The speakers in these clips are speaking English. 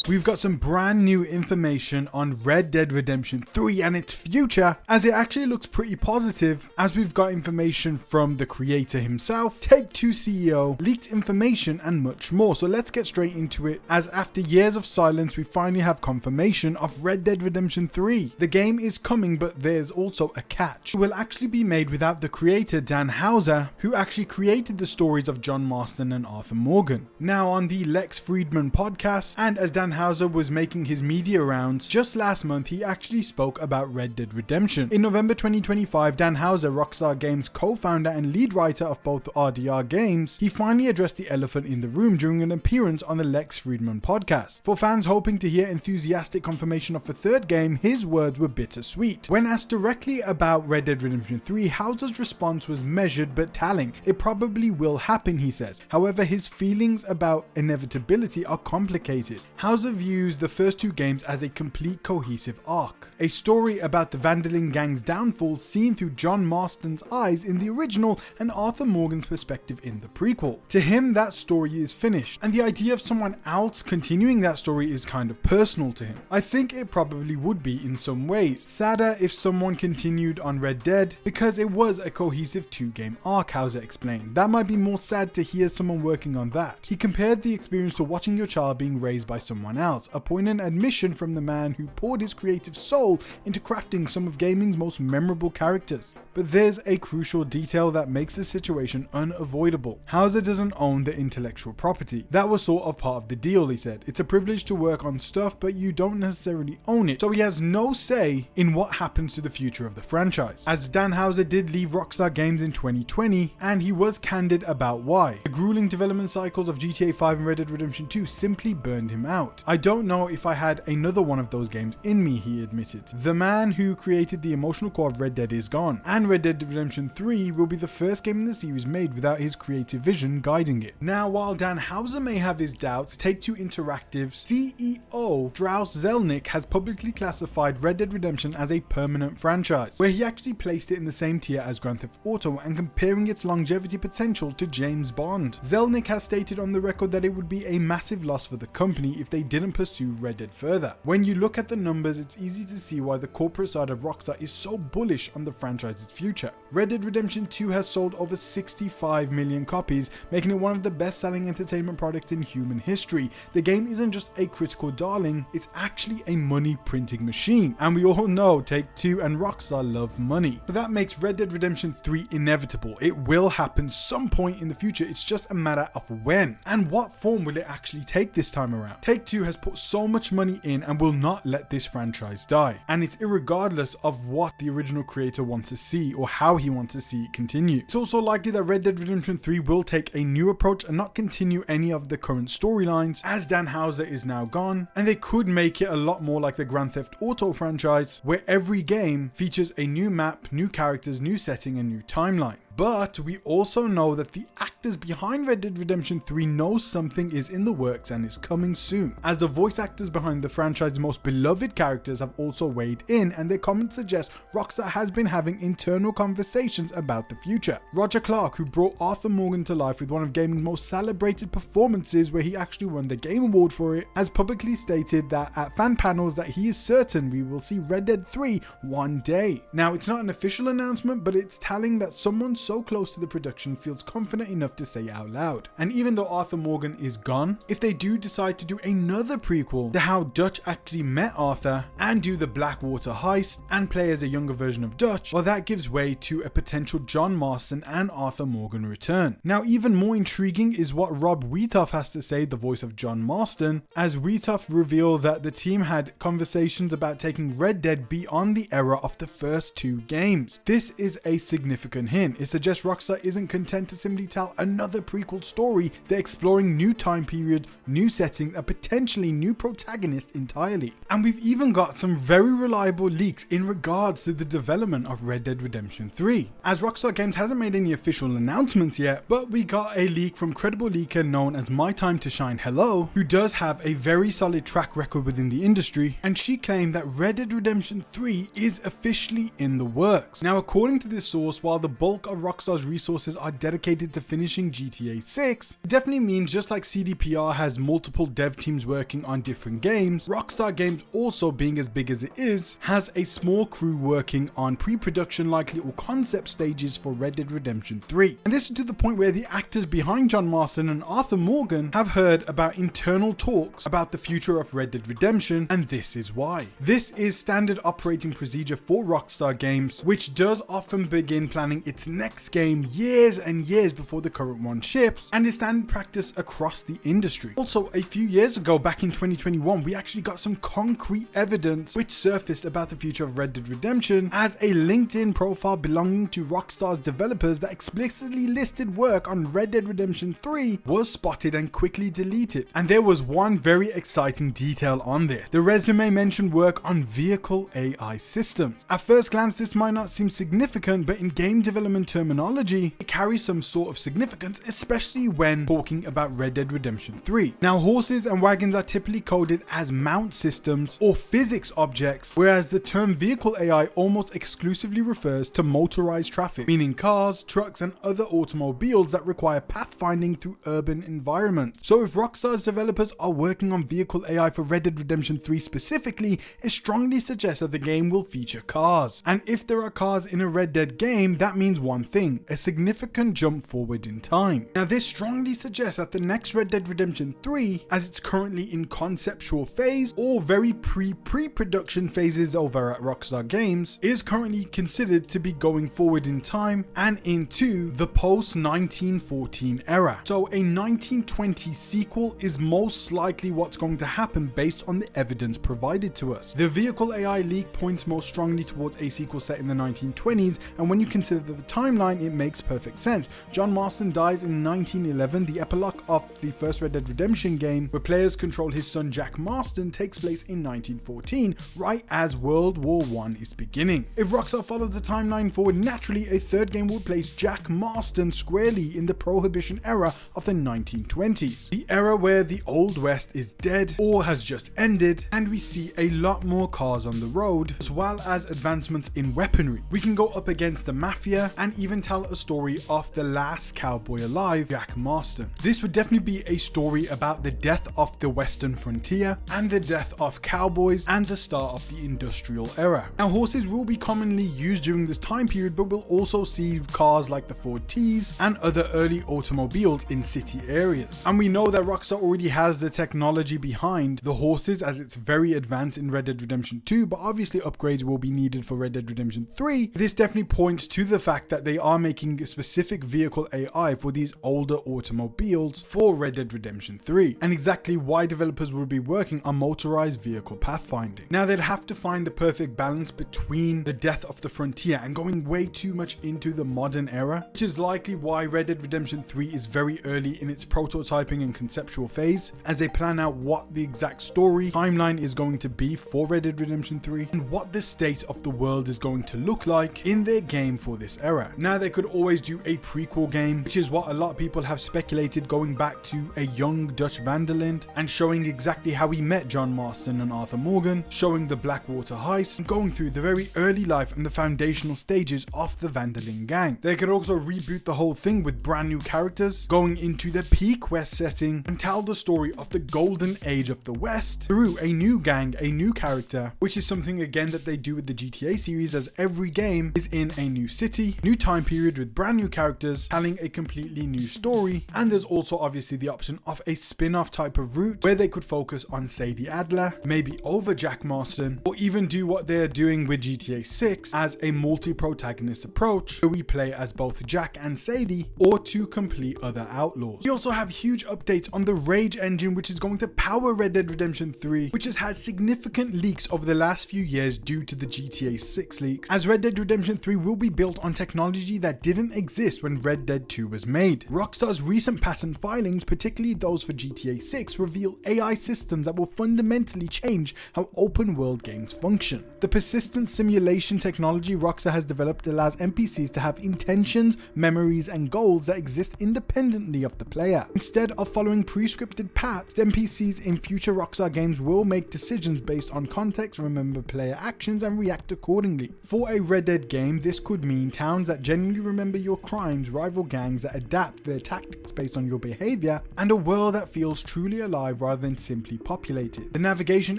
we've got some brand new information on Red Dead Redemption 3 and its future, as it actually looks pretty positive, as we've got information from the creator himself, Take-Two CEO, leaked information, and much more. So let's get straight into it, as after years of silence, we finally have confirmation of Red Dead Redemption 3. The game is coming, but there's also a catch. It will actually be made without the creator Dan Houser, who actually created the stories of John Marston and Arthur Morgan. Now, on the Lex Friedman podcast, and as Dan Houser was making his media rounds just last month, he actually spoke about Red Dead Redemption. In November 2025, Dan Houser, Rockstar Games co-founder and lead writer of both RDR games, he finally addressed the elephant in the room during an appearance on the Lex Friedman podcast. For fans hoping to hear enthusiastic confirmation of a third game, his words were bittersweet. When asked directly about Red Dead Redemption 3, Houser's response was measured but telling. It probably will happen, he says. However, his feelings about inevitability are complicated. Houser views the first two games as a complete cohesive arc, a story about the Vanderlyn gang's downfall seen through John Marston's eyes in the original and Arthur Morgan's perspective in the prequel. To him, that story is finished, and the idea of someone else continuing that story is kind of personal to him. I think it probably would be in some ways. Sadder if someone continued on Red Dead, because it was a cohesive two-game arc, Houser explained. That might be more sad to hear someone working on that. He compared the experience to watching your child being raised by someone else, a poignant admission from the man who poured his creative soul into crafting some of gaming's most memorable characters. But there's a crucial detail that makes the situation unavoidable. Houser doesn't own the intellectual property. That was sort of part of the deal, he said. It's a privilege to work on stuff, but you don't necessarily own it, so he has no say in what happens to the future of the franchise. As Dan Houser did leave Rockstar Games in 2020, and he was candid about why. The grueling development cycles of GTA 5 and Red Dead Redemption 2 simply burned him out. I don't know if I had another one of those games in me, he admitted. The man who created the emotional core of Red Dead is gone, and Red Dead Redemption 3 will be the first game in the series made without his creative vision guiding it. Now, while Dan Houser may have his doubts, Take-Two Interactive's CEO Strauss Zelnick has publicly classified Red Dead Redemption as a permanent franchise, where he actually placed it in the same tier as Grand Theft Auto and comparing its longevity potential to James Bond. Zelnick has stated on the record that it would be a massive loss for the company if they didn't pursue Red Dead further. When you look at the numbers, it's easy to see why the corporate side of Rockstar is so bullish on the franchise's future. Red Dead Redemption 2 has sold over 65 million copies, making it one of the best-selling entertainment products in human history. The game isn't just a critical darling, it's actually a money-printing machine, and we all know Take-Two and Rockstar love money. But that makes Red Dead Redemption 3 inevitable. It will happen some point in the future, it's just a matter of when. And what form will it actually take this time around? Take-Two has put so much money in and will not let this franchise die. And it's irregardless of what the original creator wants to see or how he wants to see it continue. It's also likely that Red Dead Redemption 3 will take a new approach and not continue any of the current storylines, as Dan Houser is now gone, and they could make it a lot more like the Grand Theft Auto franchise, where every game features a new map, new characters, new setting, and new timeline. But we also know that the actors behind Red Dead Redemption 3 know something is in the works and is coming soon, as the voice actors behind the franchise's most beloved characters have also weighed in, and their comments suggest Rockstar has been having internal conversations about the future. Roger Clark, who brought Arthur Morgan to life with one of gaming's most celebrated performances where he actually won the Game Award for it, has publicly stated that at fan panels that he is certain we will see Red Dead 3 one day. Now, it's not an official announcement, but it's telling that someone so close to the production feels confident enough to say out loud. And even though Arthur Morgan is gone, if they do decide to do another prequel to how Dutch actually met Arthur and do the Blackwater heist and play as a younger version of Dutch, well, that gives way to a potential John Marston and Arthur Morgan return. Now, even more intriguing is what Rob Wheatoff has to say, the voice of John Marston, as Wheatoff revealed that the team had conversations about taking Red Dead beyond the era of the first two games. This is a significant hint. It suggests Rockstar isn't content to simply tell another prequel story. They're exploring new time period, new settings, and potentially new protagonists entirely. And we've even got some very reliable leaks in regards to the development of Red Dead Redemption 3. As Rockstar Games hasn't made any official announcements yet, but we got a leak from credible leaker known as My Time to Shine Hello, who does have a very solid track record within the industry, and she claimed that Red Dead Redemption 3 is officially in the works. Now, according to this source, while the bulk of Rockstar's resources are dedicated to finishing GTA 6, it definitely means just like CDPR has multiple dev teams working on different games, Rockstar Games, also being as big as it is, has a small crew working on pre-production likely or concept stages for Red Dead Redemption 3. And this is to the point where the actors behind John Marston and Arthur Morgan have heard about internal talks about the future of Red Dead Redemption, and this is why. This is standard operating procedure for Rockstar Games, which does often begin planning its next game years and years before the current one ships, and is standard practice across the industry. Also, a few years ago, back in 2021, we actually got some concrete evidence which surfaced about the future of Red Dead Redemption, as a LinkedIn profile belonging to Rockstar's developers that explicitly listed work on Red Dead Redemption 3 was spotted and quickly deleted. And there was one very exciting detail on there. The resume mentioned work on vehicle AI systems. At first glance, this might not seem significant, but in game development terminology, it carries some sort of significance, especially when talking about Red Dead Redemption 3. Now, horses and wagons are typically coded as mount systems or physics objects, whereas the term vehicle AI almost exclusively refers to motorized traffic, meaning cars, trucks, and other automobiles that require pathfinding through urban environments. So if Rockstar's developers are working on vehicle AI for Red Dead Redemption 3 specifically, it strongly suggests that the game will feature cars. And if there are cars in a Red Dead game, that means one thing: a significant jump forward in time. Now, this strongly suggests that the next Red Dead Redemption 3, as it's currently in conceptual phase or very pre-production phases over at Rockstar Games, is currently considered to be going forward in time and into the post-1914 era. So a 1920 sequel is most likely what's going to happen based on the evidence provided to us. The vehicle AI leak points most strongly towards a sequel set in the 1920s, and when you consider the timeline, it makes perfect sense. John Marston dies in 1911. The epilogue of the first Red Dead Redemption game, where players control his son Jack Marston, takes place in 1914, right as World War I is beginning. If Rockstar follows the timeline forward, naturally a third game would place Jack Marston squarely in the Prohibition era of the 1920s, the era where the Old West is dead or has just ended, and we see a lot more cars on the road, as well as advancements in weaponry. We can go up against the Mafia and even tell a story of the last cowboy alive, Jack Marston. This would definitely be a story about the death of the Western frontier and the death of cowboys and the start of the industrial era. Now, horses will be commonly used during this time period, but we'll also see cars like the Ford T's and other early automobiles in city areas. And we know that Rockstar already has the technology behind the horses, as it's very advanced in Red Dead Redemption 2, but obviously upgrades will be needed for Red Dead Redemption 3. This definitely points to the fact that they are making a specific vehicle AI for these older automobiles for Red Dead Redemption 3, and exactly why developers will be working on motorized vehicle pathfinding. Now, they'd have to find the perfect balance between the death of the frontier and going way too much into the modern era, which is likely why Red Dead Redemption 3 is very early in its prototyping and conceptual phase, as they plan out what the exact story timeline is going to be for Red Dead Redemption 3 and what the state of the world is going to look like in their game for this era. Now, they could always do a prequel game, which is what a lot of people have speculated, going back to a young Dutch van der Linde and showing exactly how he met John Marston and Arthur Morgan, showing the Blackwater heist and going through the very early life and the foundational stages of the Van der Linde gang. They could also reboot the whole thing with brand new characters, going into the peak West setting and tell the story of the golden age of the West through a new gang, a new character, which is something again that they do with the GTA series, as every game is in a new city, new time period with brand new characters telling a completely new story. And there's also obviously the option of a spin-off type of route where they could focus on Sadie Adler, maybe over Jack Marston, or even do what they're doing with GTA 6 as a multi-protagonist approach where we play as both Jack and Sadie, or two complete other outlaws. We also have huge updates on the Rage engine, which is going to power Red Dead Redemption 3, which has had significant leaks over the last few years due to the GTA 6 leaks, as Red Dead Redemption 3 will be built on technology that didn't exist when Red Dead 2 was made. Rockstar's recent patent filings, particularly those for GTA 6, reveal AI systems that will fundamentally change how open world games function. The persistent simulation technology Rockstar has developed allows NPCs to have intentions, memories, and goals that exist independently of the player. Instead of following pre-scripted paths, NPCs in future Rockstar games will make decisions based on context, remember player actions, and react accordingly. For a Red Dead game, this could mean towns that genuinely remember your crimes, rival gangs that adapt their tactics based on your behavior, and a world that feels truly alive rather than simply populated. The navigation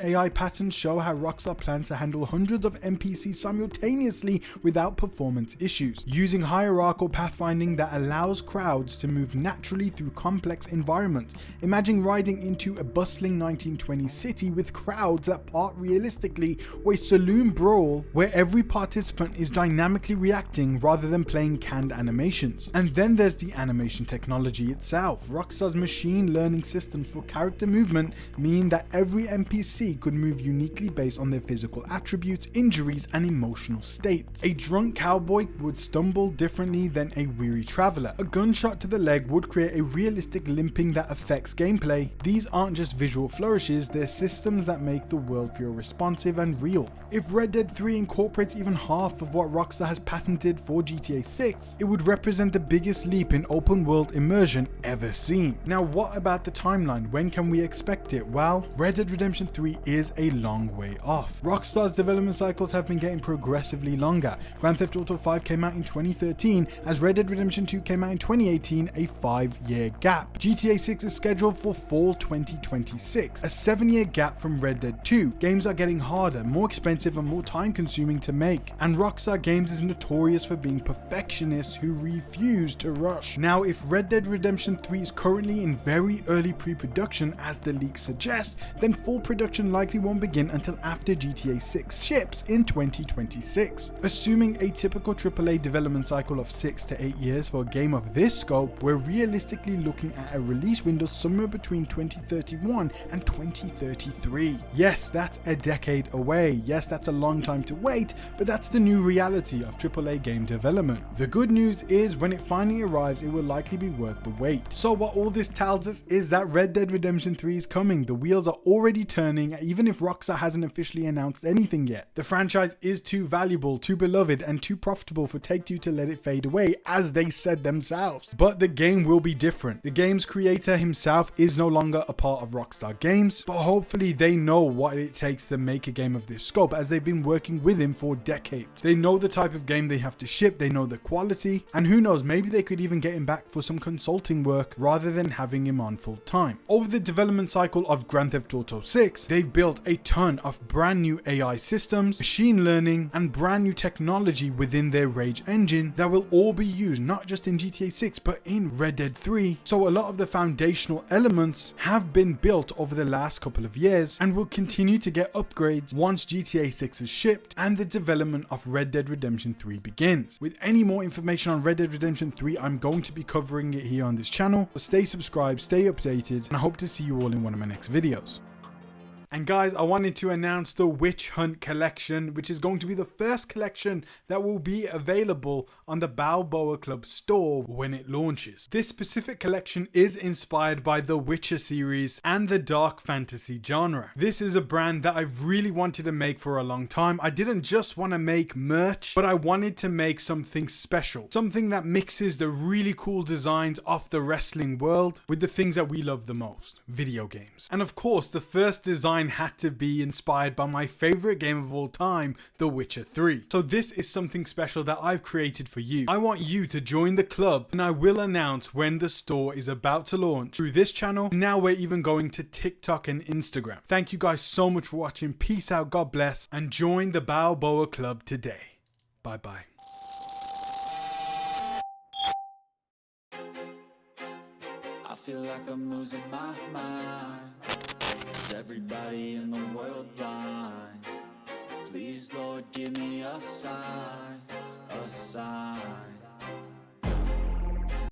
AI patterns show how Rockstar plans to handle hundreds of NPCs simultaneously without performance issues, using hierarchical pathfinding that allows crowds to move naturally through complex environments. Imagine riding into a bustling 1920s city with crowds that part realistically, or a saloon brawl where every participant is dynamically reacting rather than playing canned animations. And then there's the animation technology itself. Rockstar's machine learning systems for character movement mean that every NPC could move uniquely based on their physical attributes, injuries, and emotional states. A drunk cowboy would stumble differently than a weary traveler. A gunshot to the leg would create a realistic limping that affects gameplay. These aren't just visual flourishes, they're systems that make the world feel responsive and real. If Red Dead 3 incorporates even half of what Rockstar has patented for GTA 6, it would represent the biggest leap in open world immersion ever seen. Now, what about the timeline? When can we expect it? Well, Red Dead Redemption 3 is a long way off. Rockstar's development cycles have been getting progressively longer. Grand Theft Auto 5 came out in 2013, as Red Dead Redemption 2 came out in 2018, a 5-year gap. GTA 6 is scheduled for fall 2026, a 7-year gap from Red Dead 2. Games are getting harder, more expensive, and more time consuming to make, and Rockstar Games is notorious for being perfectionists who refuse to rush. Now, if Red Dead Redemption 3 is currently in very early pre-production as the leaks suggest, then full production likely won't begin until after GTA 6 ships in 2026. Assuming a typical AAA development cycle of 6 to 8 years for a game of this scope, we're realistically looking at a release window somewhere between 2031 and 2033. Yes, that's a decade away. Yes, that's a long time to wait, but that's the new reality of AAA game development. The good news is when it finally arrives, it will likely be worth the wait. So what all this tells us is that Red Dead Redemption 3 is coming. The wheels are already turning, even if Rockstar hasn't officially announced anything yet. The franchise is too valuable, too beloved, and too profitable for Take-Two to let it fade away, as they said themselves. But the game will be different. The game's creator himself is no longer a part of Rockstar Games, but hopefully they know what it takes to make a game of this scope, as they've been working with him for decades. They know the type of game they have to ship, they know the quality, and who knows, maybe they could even get him back for some consulting work rather than having him on full time. Over the development cycle of Grand Theft Auto 6, they've built a ton of brand new AI systems, machine learning, and brand new technology within their Rage engine that will all be used not just in GTA 6 but in Red Dead 3. So a lot of the foundational elements have been built over the last couple of years and will continue to get upgrades once GTA 6 is shipped and the development of Red Dead Redemption 3 begins. With any more information on Red Dead Redemption 3, I'm going to be covering it here on this channel. So stay subscribed, stay updated, and I hope to see you all in one of my next videos. And guys, I wanted to announce the Witch Hunt collection, which is going to be the first collection that will be available on the Balboa Club store when it launches. This specific collection is inspired by the Witcher series and the dark fantasy genre. This is a brand that I've really wanted to make for a long time. I didn't just want to make merch, but I wanted to make something special. Something that mixes the really cool designs of the wrestling world with the things that we love the most, video games. And of course, the first design had to be inspired by my favorite game of all time, The Witcher 3. So this is something special that I've created for you. I want you to join the club, and I will announce when the store is about to launch through this channel. Now we're even going to TikTok and Instagram. Thank you guys so much for watching. Peace out, God bless, and join the Balboa Club today. Bye bye. I feel like I'm losing my mind. Is everybody in the world blind? Please, Lord, give me a sign, a sign.